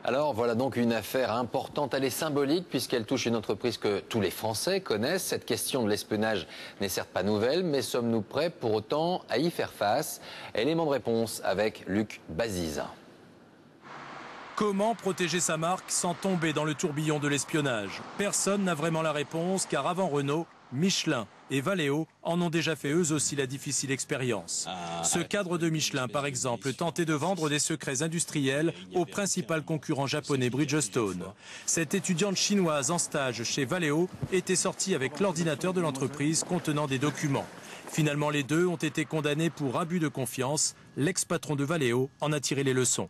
Alors voilà donc une affaire importante, elle est symbolique puisqu'elle touche une entreprise que tous les Français connaissent. Cette question de l'espionnage n'est certes pas nouvelle, mais sommes-nous prêts pour autant à y faire face? Élément de réponse avec Luc Baziz. Comment protéger sa marque sans tomber dans le tourbillon de l'espionnage? Personne n'a vraiment la réponse car avant Renault, Michelin et Valeo en ont déjà fait eux aussi la difficile expérience. Ce cadre de Michelin, par exemple, tentait de vendre des secrets industriels au principal concurrent japonais Bridgestone. Cette étudiante chinoise en stage chez Valeo était sortie avec l'ordinateur de l'entreprise contenant des documents. Finalement, les deux ont été condamnés pour abus de confiance. L'ex-patron de Valeo en a tiré les leçons.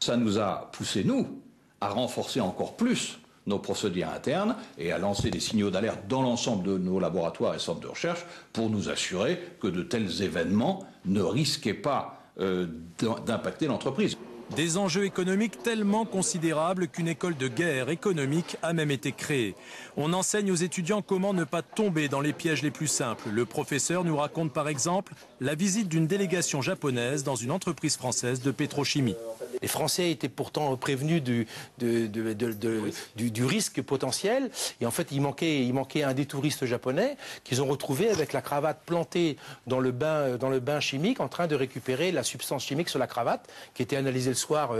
Ça nous a poussé, nous, à renforcer encore plus nos procédures internes et à lancer des signaux d'alerte dans l'ensemble de nos laboratoires et centres de recherche pour nous assurer que de tels événements ne risquaient pas d'impacter l'entreprise. Des enjeux économiques tellement considérables qu'une école de guerre économique a même été créée. On enseigne aux étudiants comment ne pas tomber dans les pièges les plus simples. Le professeur nous raconte par exemple la visite d'une délégation japonaise dans une entreprise française de pétrochimie. Les Français étaient pourtant prévenus du risque potentiel. Et en fait, il manquait un des touristes japonais qu'ils ont retrouvé avec la cravate plantée dans le bain chimique en train de récupérer la substance chimique sur la cravate qui était analysée le soir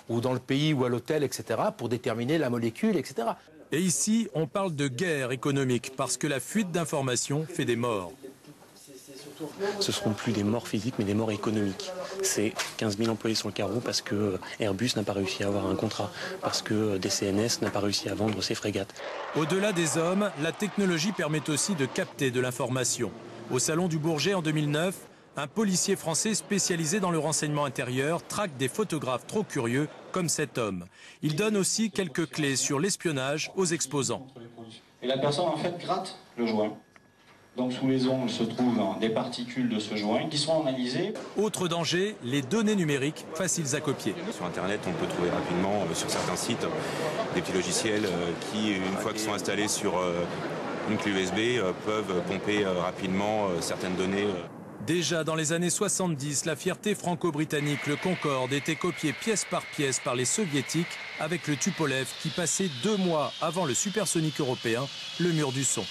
ou dans le pays ou à l'hôtel, etc. pour déterminer la molécule, etc. Et ici, on parle de guerre économique parce que la fuite d'informations fait des morts. Ce ne seront plus des morts physiques, mais des morts économiques. C'est 15 000 employés sur le carreau parce que Airbus n'a pas réussi à avoir un contrat, parce que DCNS n'a pas réussi à vendre ses frégates. Au-delà des hommes, la technologie permet aussi de capter de l'information. Au Salon du Bourget en 2009, un policier français spécialisé dans le renseignement intérieur traque des photographes trop curieux comme cet homme. Il donne aussi quelques clés sur l'espionnage aux exposants. Et la personne en fait gratte le joint. Donc sous les ongles se trouvent des particules de ce joint qui sont analysées. Autre danger, les données numériques faciles à copier. Sur Internet, on peut trouver rapidement sur certains sites des petits logiciels qui, une fois qu'ils sont installés sur une clé USB, peuvent pomper rapidement certaines données. Déjà dans les années 70, la fierté franco-britannique, le Concorde, était copié pièce par pièce par les soviétiques avec le Tupolev qui passait 2 mois avant le supersonique européen, le mur du son.